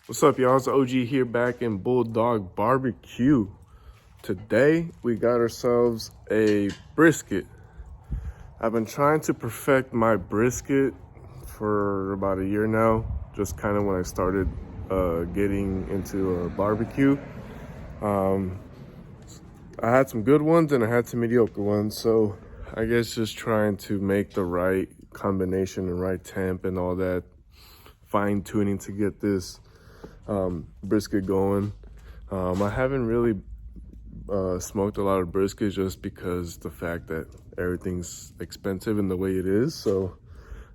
What's up, y'all? It's OG here back in Bulldog BBQ. Today, we got ourselves a brisket. I've been trying to perfect my brisket for about a year now, just kind of when I started getting into barbecue. I had some good ones and I had some mediocre ones, so I guess just trying to make the right combination and right temp and all that fine tuning to get this brisket going. I haven't really smoked a lot of brisket just because the fact that everything's expensive in the way it is. So,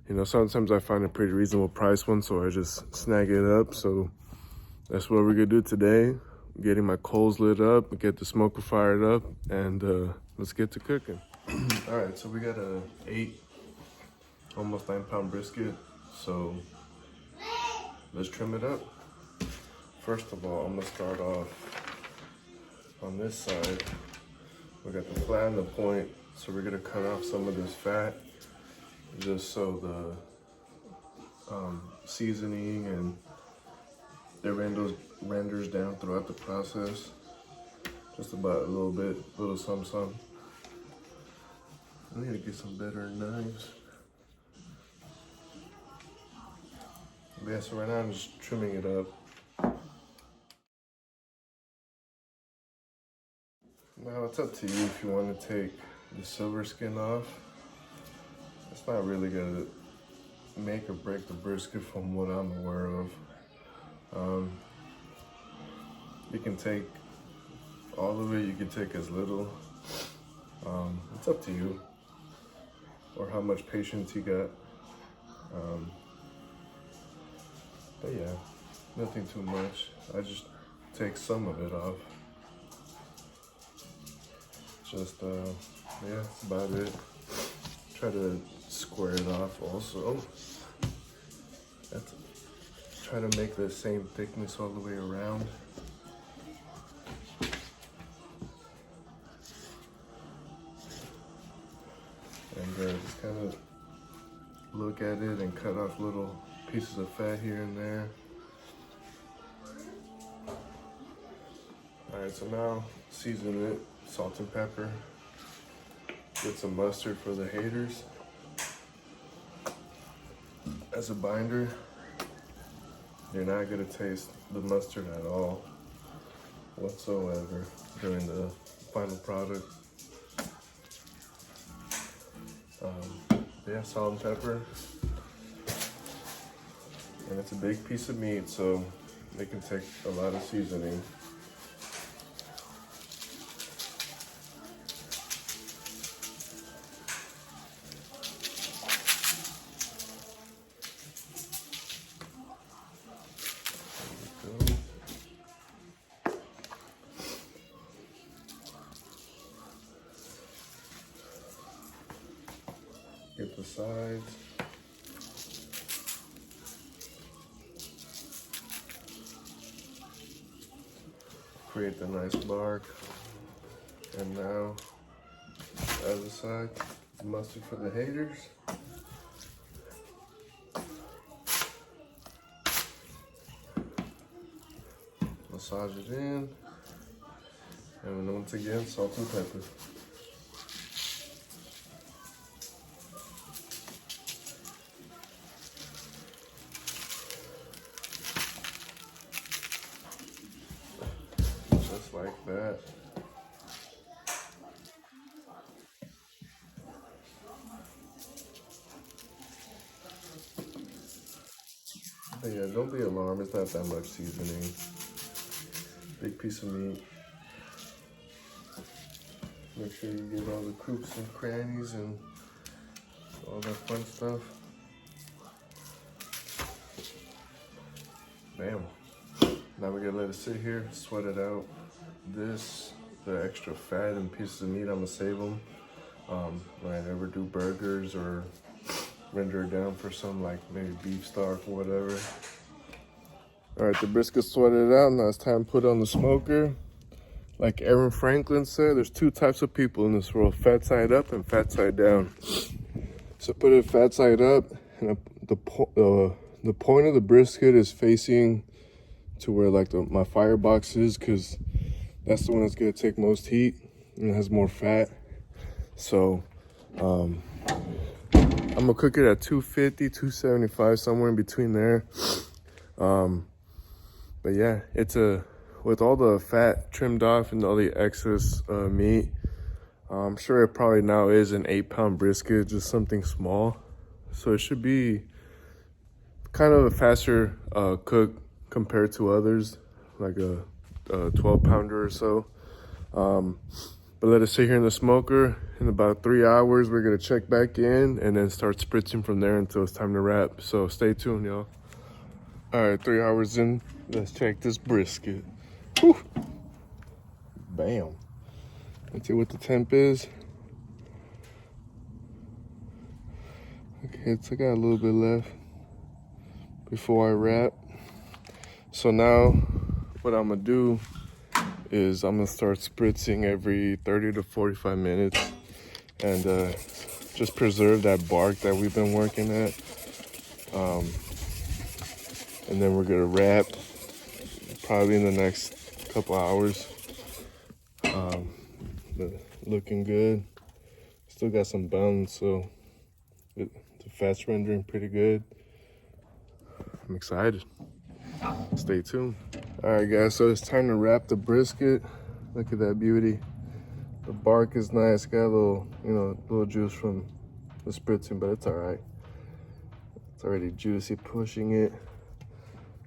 you know, sometimes I find a pretty reasonable price one, so I just snag it up. So that's what we're gonna do today. Getting my coals lit up, get the smoker fired up, and let's get to cooking. All right, so we got a 8, almost 9-pound brisket. So let's trim it up. First of all, I'm gonna start off on this side. We got the flat and the point, so we're gonna cut off some of this fat just so the seasoning and it renders down throughout the process. Just about a little bit, little some. I need to get some better knives. But yeah, so right now I'm just trimming it up. Now it's up to you if you want to take the silver skin off. It's not really gonna make or break the brisket from what I'm aware of. You can take all of it, you can take as little. It's up to you, or how much patience you got. But yeah, nothing too much. I just take some of it off. Just, yeah, that's about it. Try to square it off also. Try to make the same thickness all the way around. And just kind of look at it and cut off little pieces of fat here and there. All right, so now season it. Salt and pepper. Get some mustard for the haters as a binder. You're not gonna taste the mustard at all whatsoever during the final product. Yeah, salt and pepper. And it's a big piece of meat, so it can take a lot of seasoning. Get the sides. Create the nice bark. And now, other side, mustard for the haters. Massage it in. And once again, salt and pepper. Just like that. But yeah, don't be alarmed, it's not that much seasoning. Big piece of meat. Make sure you get all the crooks and crannies and all that fun stuff. Bam. Now we're gonna let it sit here, sweat it out. The extra fat and pieces of meat, I'm gonna save them when I ever do burgers or render it down for some, like maybe beef stock or whatever. All right, the brisket sweated out. Now it's time to put on the smoker. Like Aaron Franklin said, there's 2 types of people in this world, fat side up and fat side down. So put it fat side up, and the point of the brisket is facing to where like my firebox is, because that's the one that's gonna take most heat and it has more fat. So I'm gonna cook it at 250, 275, somewhere in between there. But yeah, it's with all the fat trimmed off and all the excess meat, I'm sure it probably now is an 8-pound brisket, just something small. So it should be kind of a faster cook compared to others, like a 12-pounder or so. But let it sit here in the smoker. In about 3 hours, we're gonna check back in and then start spritzing from there until it's time to wrap. So stay tuned, y'all. All right, 3 hours in, let's check this brisket. Whew. Bam. Let's see what the temp is. Okay, I got a little bit left before I wrap. So now what I'm gonna do is I'm gonna start spritzing every 30 to 45 minutes and just preserve that bark that we've been working at. And then we're gonna wrap probably in the next couple hours. But looking good. Still got some bones, so the fat's rendering pretty good. I'm excited. Stay tuned. All right, guys, so it's time to wrap the brisket. Look at that beauty. The bark is nice. Got a little, little juice from the spritzing, but it's all right. It's already juicy, pushing it.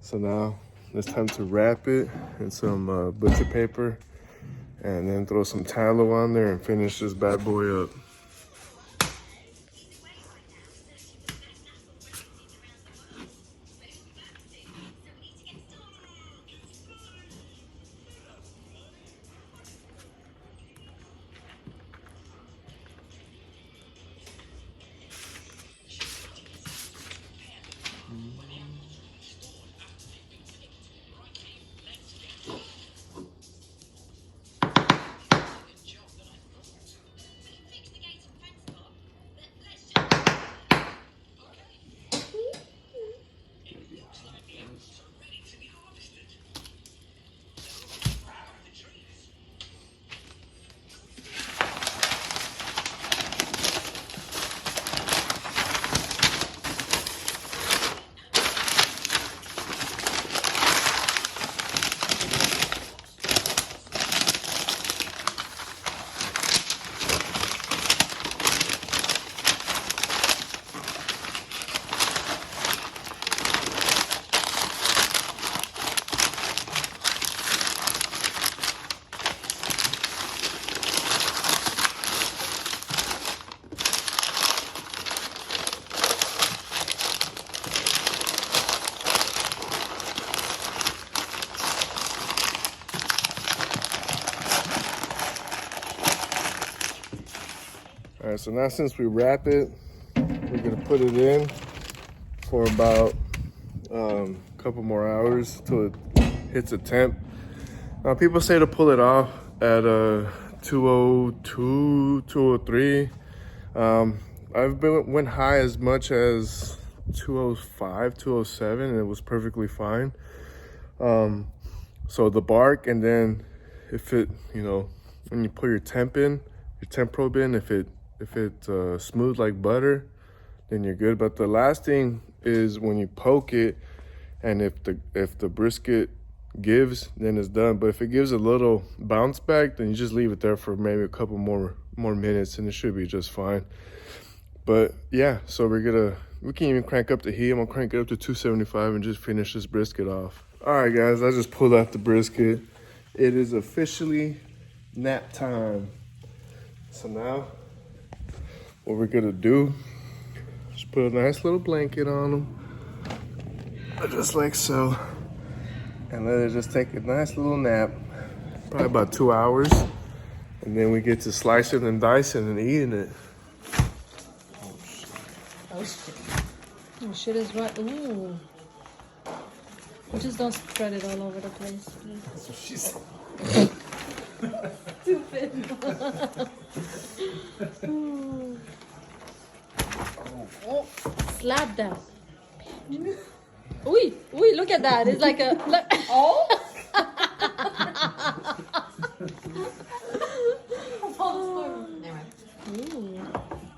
So now it's time to wrap it in some butcher paper and then throw some tallow on there and finish this bad boy up. All right, so now since we wrap it, we're gonna put it in for about a couple more hours till it hits a temp. Now people say to pull it off at 202, 203. Went high as much as 205, 207, and it was perfectly fine. So the bark, and then if it, when you put your temp probe in, if it smooth like butter, then you're good. But the last thing is when you poke it, and if the brisket gives, then it's done. But if it gives a little bounce back, then you just leave it there for maybe a couple more minutes and it should be just fine. But yeah, so we can even crank up the heat. I'm gonna crank it up to 275 and just finish this brisket off. All right, guys, I just pulled out the brisket. It is officially nap time. So now what we're gonna do is put a nice little blanket on them, just like so, and let it just take a nice little nap, probably about 2 hours, and then we get to slicing and dicing and eating it. Oh shit. Oh shit is right. Ooh. Just don't spread it all over the place, please. That's what she said. Stupid. Oh, slap that. Ooh, ooh, look at that. It's like a look. Oh. Ooh.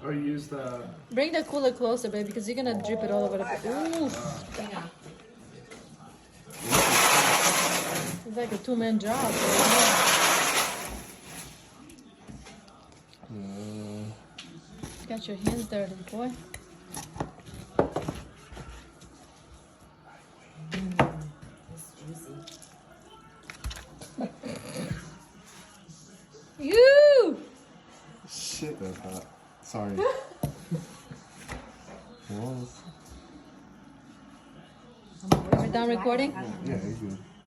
Or use the. Bring the cooler closer, baby, because you're gonna drip it all over the place. Ooh. It's like a two-man job. Got your hands dirty, boy. You. Shit, that's hot. Sorry. Are we done recording? Yeah, you're good.